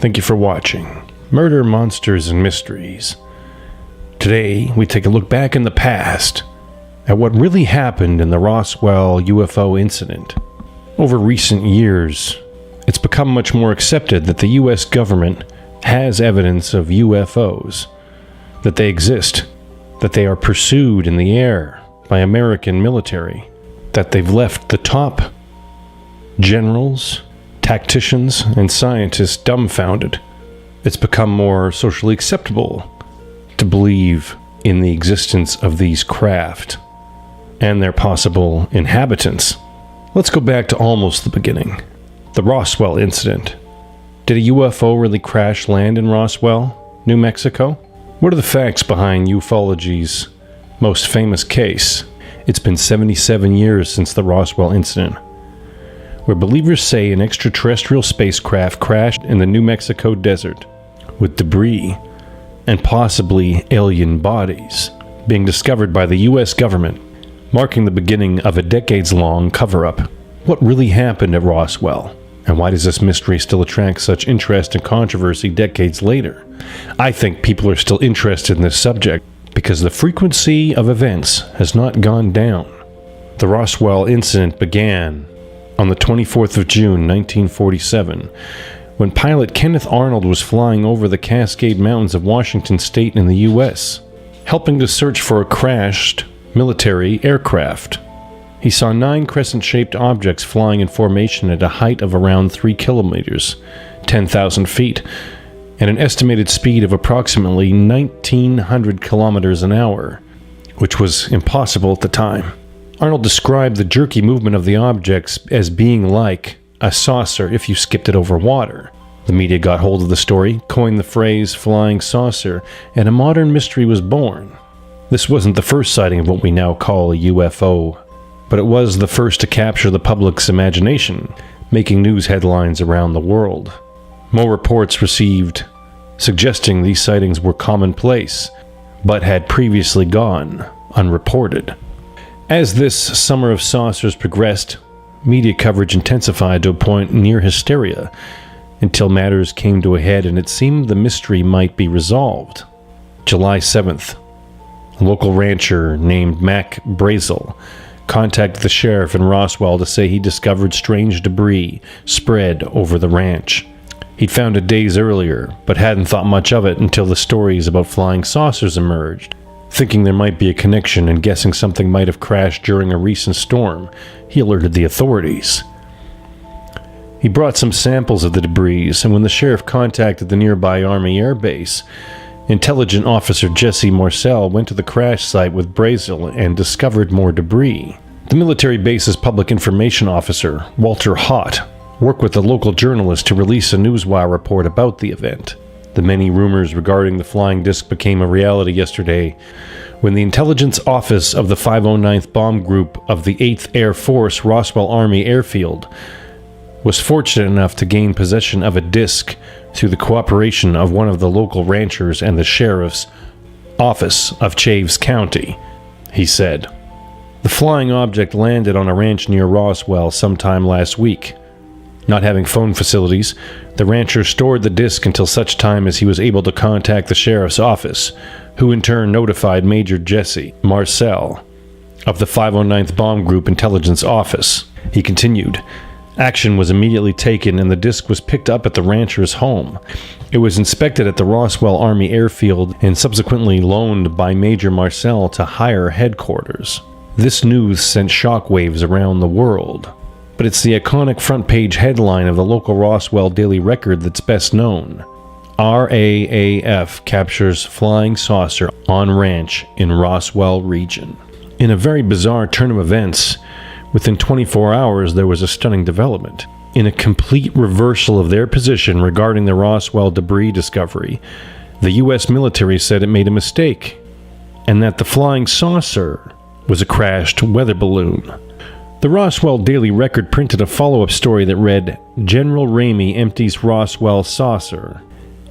Thank you for watching Murder, Monsters, and Mysteries. Today, we take a look back in the past at what really happened in the Roswell UFO incident. Over recent years, it's become much more accepted that the US government has evidence of UFOs, that they exist, that they are pursued in the air by American military, that they've left the top generals, tacticians, and scientists dumbfounded. It's become more socially acceptable to believe in the existence of these craft and their possible inhabitants. Let's go back to almost the beginning. The Roswell incident. Did a UFO really crash land in Roswell, New Mexico? What are the facts behind ufology's most famous case? It's been 77 years since the Roswell incident, where believers say an extraterrestrial spacecraft crashed in the New Mexico desert, with debris and possibly alien bodies being discovered by the US government, marking the beginning of a decades-long cover-up. What really happened at Roswell? And why does this mystery still attract such interest and controversy decades later? I think people are still interested in this subject because the frequency of events has not gone down. The Roswell incident began on the 24th of June, 1947, when pilot Kenneth Arnold was flying over the Cascade Mountains of Washington State in the US, helping to search for a crashed military aircraft. He saw 9 crescent-shaped objects flying in formation at a height of around 3 kilometers, 10,000 feet, and an estimated speed of approximately 1,900 kilometers an hour, which was impossible at the time. Arnold described the jerky movement of the objects as being like a saucer if you skipped it over water. The media got hold of the story, coined the phrase flying saucer, and a modern mystery was born. This wasn't the first sighting of what we now call a UFO, but it was the first to capture the public's imagination, making news headlines around the world. More reports received suggesting these sightings were commonplace, but had previously gone unreported. As this summer of saucers progressed, media coverage intensified to a point near hysteria, until matters came to a head and it seemed the mystery might be resolved. July 7th, a local rancher named Mac Brazel contacted the sheriff in Roswell to say he discovered strange debris spread over the ranch. He'd found it days earlier, but hadn't thought much of it until the stories about flying saucers emerged. Thinking there might be a connection and guessing something might have crashed during a recent storm, he alerted the authorities. He brought some samples of the debris, and when the sheriff contacted the nearby Army Air Base, Intelligence Officer Jesse Marcel went to the crash site with Brazel and discovered more debris. The military base's public information officer, Walter Hott, worked with a local journalist to release a newswire report about the event. The many rumors regarding the flying disc became a reality yesterday when the intelligence office of the 509th Bomb Group of the 8th Air Force Roswell Army Airfield was fortunate enough to gain possession of a disc through the cooperation of one of the local ranchers and the sheriff's office of Chaves County, he said. The flying object landed on a ranch near Roswell sometime last week. Not having phone facilities, the rancher stored the disc until such time as he was able to contact the sheriff's office, who in turn notified Major Jesse Marcel of the 509th Bomb Group Intelligence Office. He continued, "Action was immediately taken and the disc was picked up at the rancher's home. It was inspected at the Roswell Army Airfield and subsequently loaned by Major Marcel to higher headquarters." This news sent shockwaves around the world. But it's the iconic front-page headline of the local Roswell Daily Record that's best known. RAAF captures flying saucer on ranch in Roswell region. In a very bizarre turn of events, within 24 hours there was a stunning development. In a complete reversal of their position regarding the Roswell debris discovery, the US military said it made a mistake, and that the flying saucer was a crashed weather balloon. The Roswell Daily Record printed a follow-up story that read, "General Ramey empties Roswell saucer."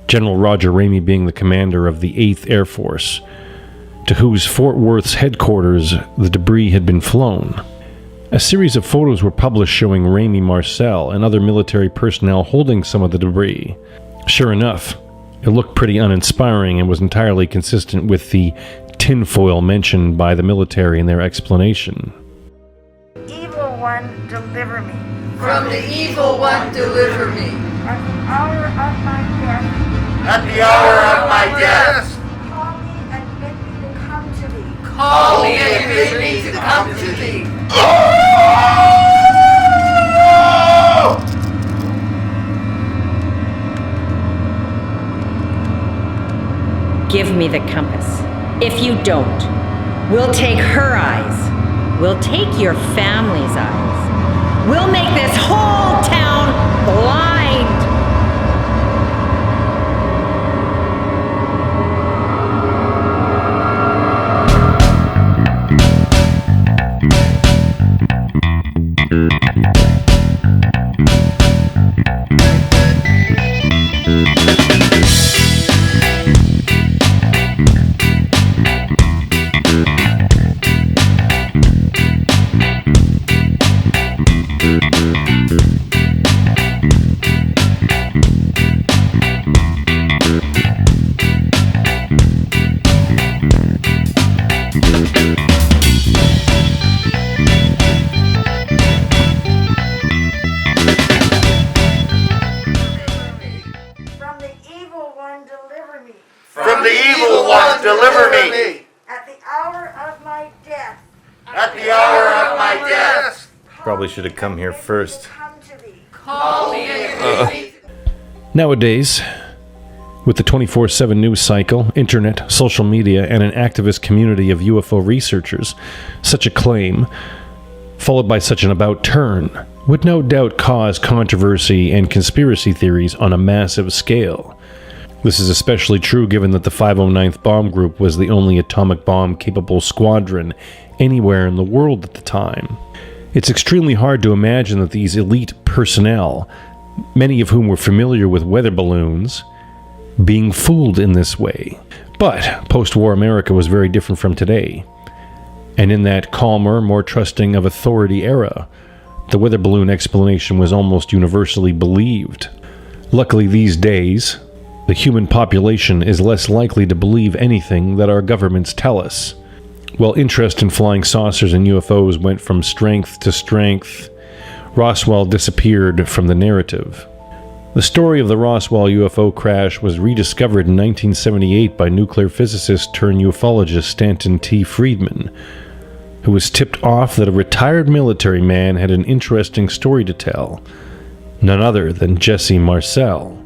General Roger Ramey being the commander of the 8th Air Force, to whose Fort Worth's headquarters the debris had been flown. A series of photos were published showing Ramey Marcel and other military personnel holding some of the debris. Sure enough, it looked pretty uninspiring and was entirely consistent with the tinfoil mentioned by the military in their explanation. Evil one, deliver me. From the evil one, deliver me. At the hour of my death, At the hour of my death, call me and bid me to come to thee. call me and bid me to come to thee. Give me the compass. If you don't, we'll take her eyes. We'll take your family's eyes. We'll make this whole town blind. From the evil one, deliver me. From the evil one, deliver me. At the hour of my death, At the hour of my death, Probably should have come here first. come to thee. call me and bid me. Nowadays, with the 24/7 news cycle, internet, social media, and an activist community of UFO researchers, such a claim, followed by such an about turn, would no doubt cause controversy and conspiracy theories on a massive scale. This is especially true given that the 509th Bomb Group was the only atomic bomb-capable squadron anywhere in the world at the time. It's extremely hard to imagine that these elite personnel, many of whom were familiar with weather balloons, being fooled in this way. But post-war America was very different from today. And in that calmer, more trusting of authority era, the weather balloon explanation was almost universally believed. Luckily these days, the human population is less likely to believe anything that our governments tell us. While interest in flying saucers and UFOs went from strength to strength, Roswell disappeared from the narrative. The story of the Roswell UFO crash was rediscovered in 1978 by nuclear physicist turned ufologist Stanton T. Friedman, who was tipped off that a retired military man had an interesting story to tell, none other than Jesse Marcel.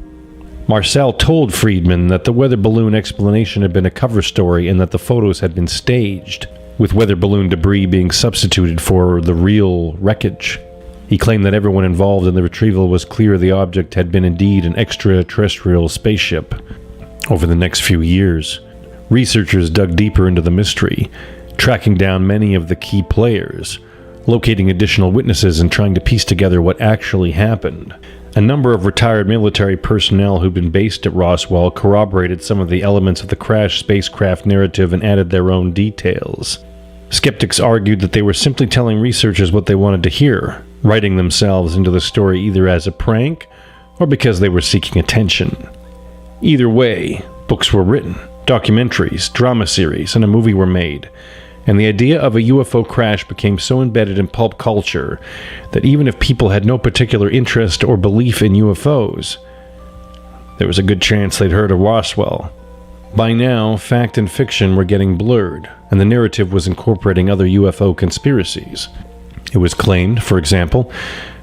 Marcel told Friedman that the weather balloon explanation had been a cover story and that the photos had been staged, with weather balloon debris being substituted for the real wreckage. He claimed that everyone involved in the retrieval was clear the object had been indeed an extraterrestrial spaceship. Over the next few years, researchers dug deeper into the mystery, tracking down many of the key players, locating additional witnesses and trying to piece together what actually happened. A number of retired military personnel who'd been based at Roswell corroborated some of the elements of the crash spacecraft narrative and added their own details. Skeptics argued that they were simply telling researchers what they wanted to hear, writing themselves into the story either as a prank or because they were seeking attention. Either way, books were written, documentaries, drama series, and a movie were made, and the idea of a UFO crash became so embedded in pulp culture that even if people had no particular interest or belief in UFOs, there was a good chance they'd heard of Roswell. By now, fact and fiction were getting blurred, and the narrative was incorporating other UFO conspiracies. It was claimed, for example,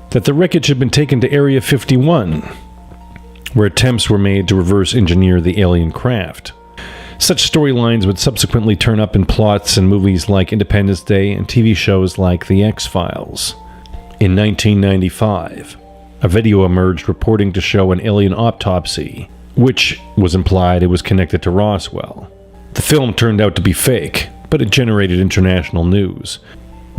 that the wreckage had been taken to Area 51, where attempts were made to reverse engineer the alien craft. Such storylines would subsequently turn up in plots in movies like Independence Day and TV shows like The X-Files. In 1995, a video emerged reporting to show an alien autopsy, which was implied it was connected to Roswell. The film turned out to be fake, but it generated international news.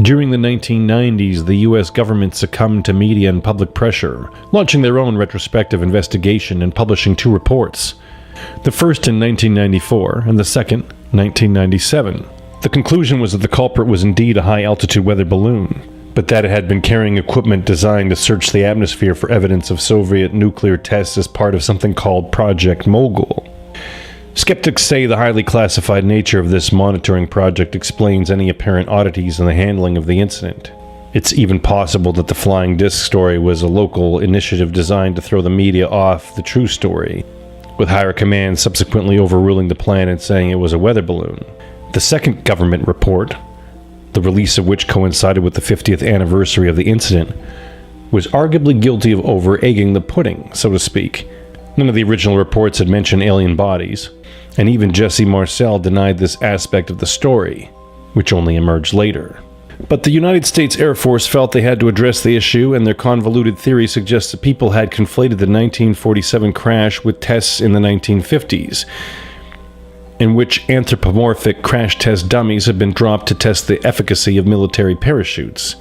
During the 1990s, the US government succumbed to media and public pressure, launching their own retrospective investigation and publishing 2 reports. The first in 1994, and the second, 1997. The conclusion was that the culprit was indeed a high-altitude weather balloon, but that it had been carrying equipment designed to search the atmosphere for evidence of Soviet nuclear tests as part of something called Project Mogul. Skeptics say the highly classified nature of this monitoring project explains any apparent oddities in the handling of the incident. It's even possible that the flying disc story was a local initiative designed to throw the media off the true story, with higher command subsequently overruling the plan and saying it was a weather balloon. The second government report, the release of which coincided with the 50th anniversary of the incident, was arguably guilty of over-egging the pudding, so to speak. None of the original reports had mentioned alien bodies, and even Jesse Marcel denied this aspect of the story, which only emerged later. But the United States Air Force felt they had to address the issue, and their convoluted theory suggests that people had conflated the 1947 crash with tests in the 1950s, in which anthropomorphic crash test dummies had been dropped to test the efficacy of military parachutes.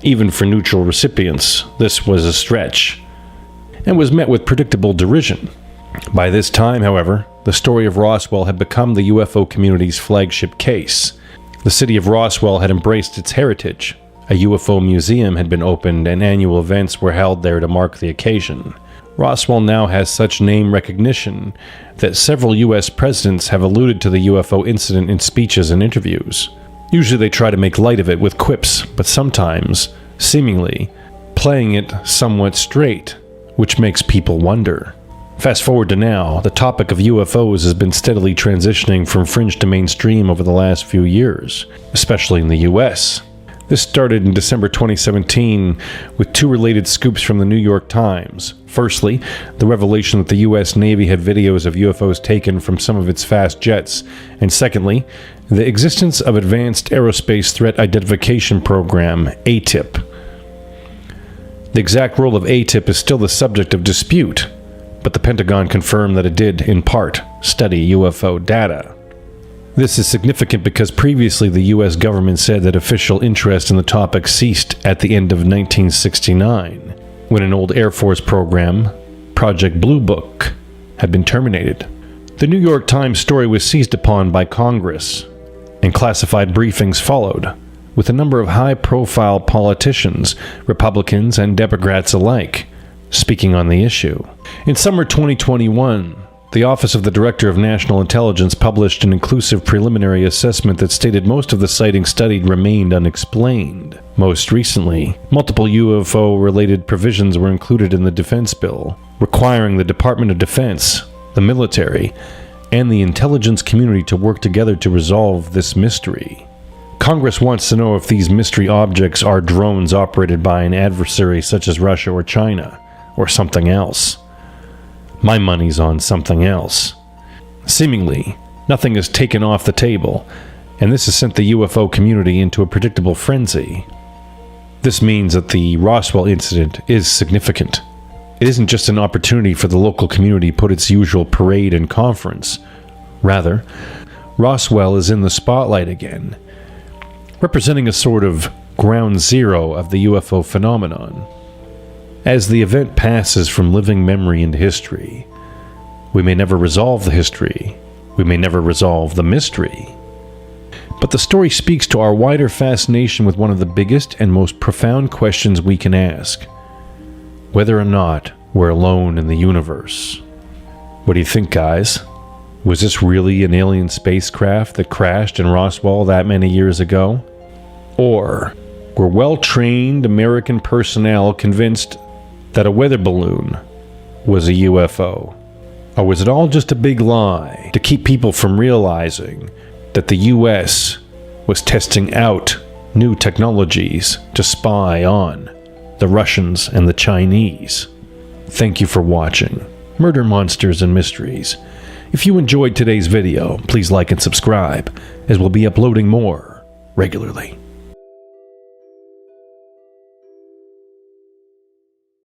Even for neutral recipients, this was a stretch, and was met with predictable derision. By this time, however, the story of Roswell had become the UFO community's flagship case. The city of Roswell had embraced its heritage. A UFO museum had been opened and annual events were held there to mark the occasion. Roswell now has such name recognition that several U.S. presidents have alluded to the UFO incident in speeches and interviews. Usually they try to make light of it with quips, but sometimes, seemingly, playing it somewhat straight, which makes people wonder. Fast forward to now, the topic of UFOs has been steadily transitioning from fringe to mainstream over the last few years, especially in the US. This started in December 2017 with two related scoops from the New York Times. Firstly, the revelation that the US Navy had videos of UFOs taken from some of its fast jets, and secondly, the existence of Advanced Aerospace Threat Identification Program, ATIP. The exact role of ATIP is still the subject of dispute, but the Pentagon confirmed that it did, in part, study UFO data. This is significant because previously the U.S. government said that official interest in the topic ceased at the end of 1969, when an old Air Force program, Project Blue Book, had been terminated. The New York Times story was seized upon by Congress, and classified briefings followed, with a number of high-profile politicians, Republicans and Democrats alike, speaking on the issue. In summer 2021, the Office of the Director of National Intelligence published an inclusive preliminary assessment that stated most of the sightings studied remained unexplained. Most recently, multiple UFO-related provisions were included in the defense bill, requiring the Department of Defense, the military, and the intelligence community to work together to resolve this mystery. Congress wants to know if these mystery objects are drones operated by an adversary such as Russia or China, or something else. My money's on something else. Seemingly, nothing is taken off the table, and this has sent the UFO community into a predictable frenzy. This means that the Roswell incident is significant. It isn't just an opportunity for the local community to put its usual parade and conference. Rather, Roswell is in the spotlight again, representing a sort of ground zero of the UFO phenomenon. As the event passes from living memory into history, we may never resolve the history, we may never resolve the mystery, but the story speaks to our wider fascination with one of the biggest and most profound questions we can ask: whether or not we're alone in the universe. What do you think, guys? Was this really an alien spacecraft that crashed in Roswell that many years ago? Or were well-trained American personnel convinced that a weather balloon was a UFO? Or was it all just a big lie to keep people from realizing that the US was testing out new technologies to spy on the Russians and the Chinese? Thank you for watching Murder, Monsters, and Mysteries. If you enjoyed today's video, please like and subscribe, as we'll be uploading more regularly.